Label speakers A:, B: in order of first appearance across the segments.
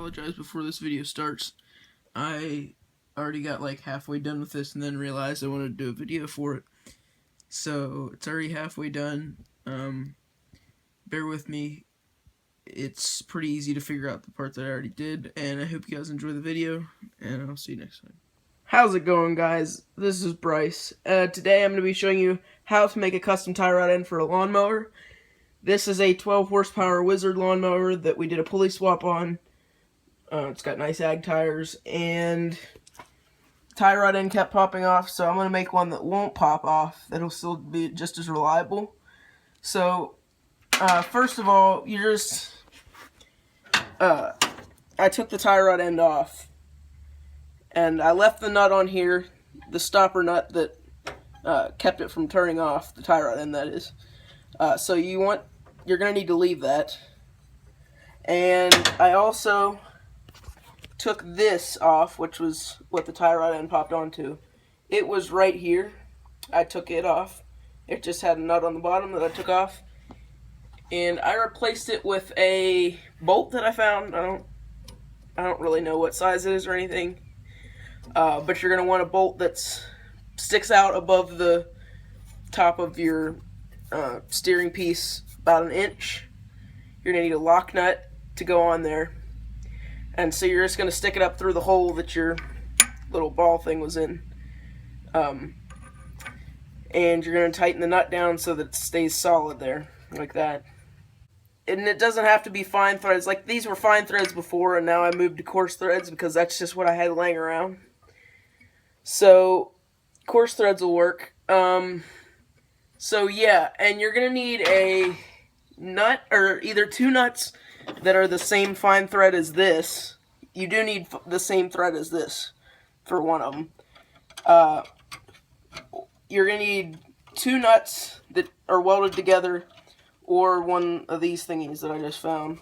A: apologize before this video starts. I already got like halfway done with this and then realized I wanted to do a video for it. So it's already halfway done. Bear with me. It's pretty easy to figure out the part that I already did, and I hope you guys enjoy the video, and I'll see you next time. How's it going, guys? This is Bryce. Today I'm going to be showing you how to make a custom tie rod end for a lawnmower. This is a 12 horsepower Wizard lawnmower that we did a pulley swap on. It's got nice ag tires, and tie rod end kept popping off, so I'm going to make one that won't pop off, that'll still be just as reliable. So, first of all, I took the tie rod end off, and I left the nut on here, the stopper nut that kept it from turning off, the tie rod end that is. So you're going to need to leave that. And I also took this off, which was what the tie rod end popped onto. It was right here. I took it off. It just had a nut on the bottom that I took off. And I replaced it with a bolt that I found. I don't really know what size it is or anything. But you're going to want a bolt that sticks out above the top of your steering piece about an inch. You're going to need a lock nut to go on there. And so you're just going to stick it up through the hole that your little ball thing was in. And you're going to tighten the nut down so that it stays solid there, like that. And it doesn't have to be fine threads. Like, these were fine threads before, and now I moved to coarse threads because that's just what I had laying around. So, coarse threads will work. So yeah, and you're going to need a nut, or either two nuts that are the same fine thread as this. You do need the same thread as this for one of them. You're going to need two nuts that are welded together, or one of these thingies that I just found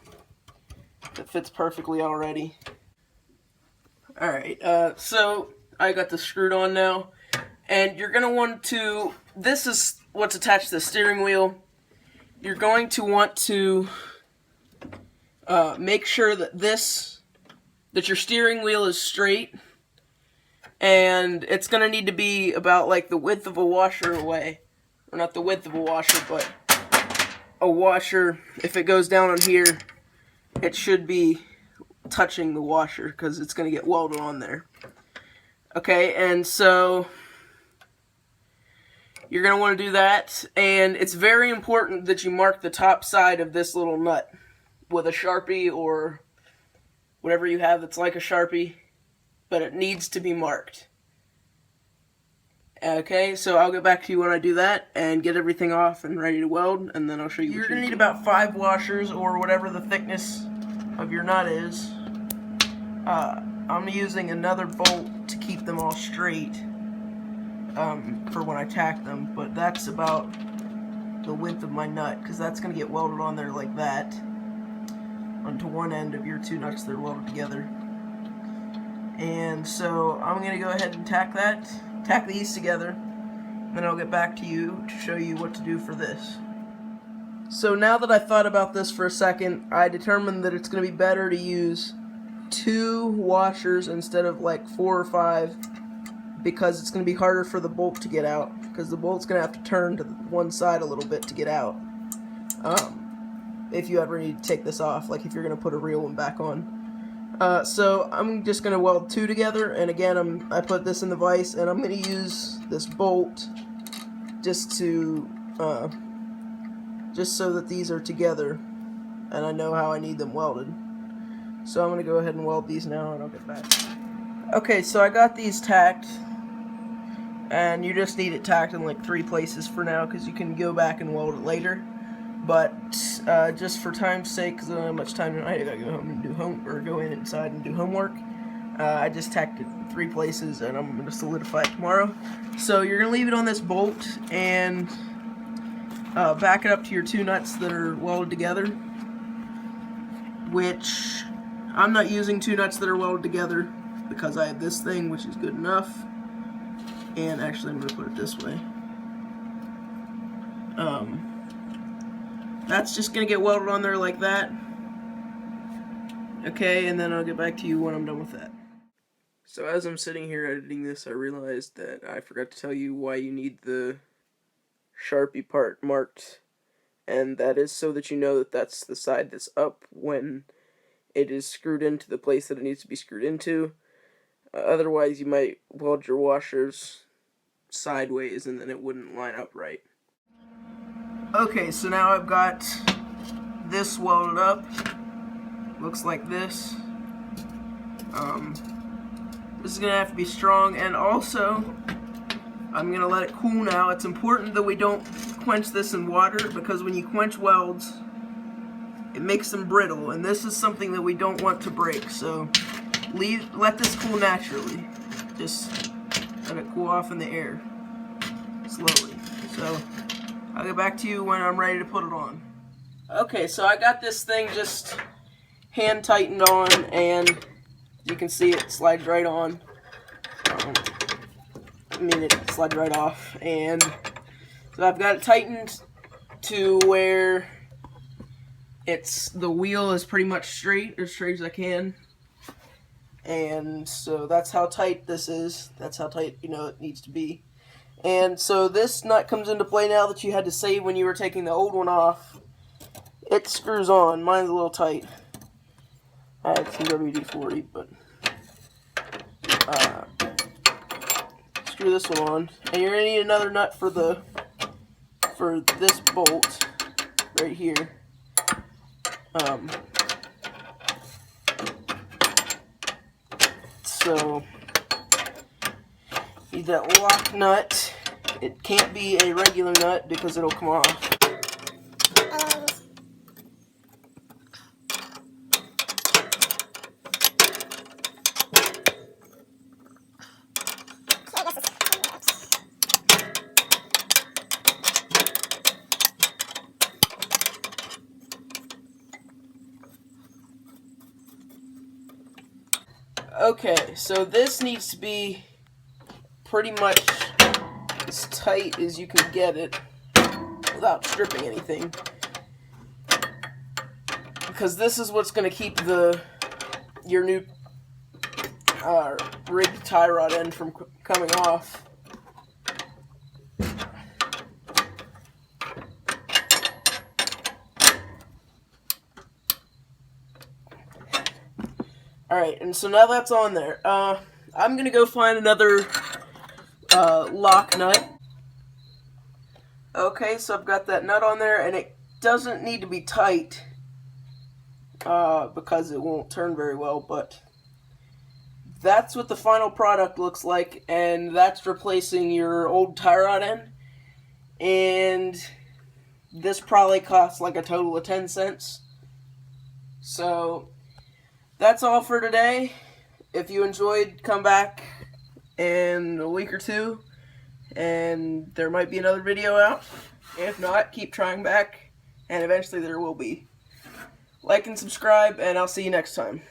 A: that fits perfectly already. Alright, so I got this screwed on now, and you're going to want to, this is what's attached to the steering wheel. You're going to want to make sure that your steering wheel is straight, and it's going to need to be about like the width of a washer away. Or not the width of a washer, but a washer, if it goes down on here, it should be touching the washer because it's going to get welded on there. Okay, and so you're going to want to do that, and it's very important that you mark the top side of this little nut with a Sharpie or whatever you have that's like a Sharpie, but it needs to be marked. Okay, so I'll get back to you when I do that and get everything off and ready to weld, and then I'll show you. You're going to need about 5 washers or whatever the thickness of your nut is. I'm using another bolt to keep them all straight for when I tack them, but that's about the width of my nut, because that's going to get welded on there like that onto one end of your two nuts that are welded together. And so I'm going to go ahead and tack these together, and then I'll get back to you to show you what to do for this. So now that I thought about this for a second, I determined that it's going to be better to use 2 washers instead of like 4 or 5, because it's going to be harder for the bolt to get out, because the bolt's going to have to turn to one side a little bit to get out. If you ever need to take this off, like if you're going to put a real one back on. So I'm just going to weld 2 together, and again I put this in the vise, and I'm going to use this bolt just so that these are together, and I know how I need them welded. So I'm going to go ahead and weld these now, and I'll get back. Okay, so I got these tacked, and you just need it tacked in like 3 places for now, because you can go back and weld it later. But just for time's sake, because I don't have much time tonight, I gotta go home and go inside and do homework. I just tacked it in 3 places, and I'm gonna solidify it tomorrow. So you're gonna leave it on this bolt and back it up to your 2 nuts that are welded together. Which I'm not using 2 nuts that are welded together because I have this thing, which is good enough. And actually, I'm gonna put it this way. That's just going to get welded on there like that. Okay, and then I'll get back to you when I'm done with that. So as I'm sitting here editing this, I realized that I forgot to tell you why you need the Sharpie part marked, and that is so that you know that that's the side that's up when it is screwed into the place that it needs to be screwed into. Otherwise, you might weld your washers sideways and then it wouldn't line up right. Okay, so now I've got this welded up. Looks like this. This is gonna have to be strong, and also I'm gonna let it cool now. It's important that we don't quench this in water, because when you quench welds, it makes them brittle, and this is something that we don't want to break. So let this cool naturally. Just let it cool off in the air slowly. So I'll get back to you when I'm ready to put it on. Okay, so I got this thing just hand tightened on, and you can see it slides right on. It slides right off, and so I've got it tightened to where the wheel is pretty much straight, as straight as I can. And so that's how tight this is. That's how tight, it needs to be. And so this nut comes into play now that you had to save when you were taking the old one off. It screws on. Mine's a little tight. I had some WD-40, but screw this one on. And you're gonna need another nut for this bolt right here. So need that lock nut. It can't be a regular nut because it'll come off. Okay, so this needs to be pretty much as tight as you can get it without stripping anything, because this is what's going to keep your new rigged tie rod end from coming off. Alright, and so now that's on there. I'm gonna go find another lock nut. Okay, so I've got that nut on there, and it doesn't need to be tight because it won't turn very well, but that's what the final product looks like, and that's replacing your old tie rod end. And this probably costs like a total of 10 cents. So that's all for today. If you enjoyed, come back in a week or two, and there might be another video out. If not, keep trying back, and eventually there will be. Like and subscribe, and I'll see you next time.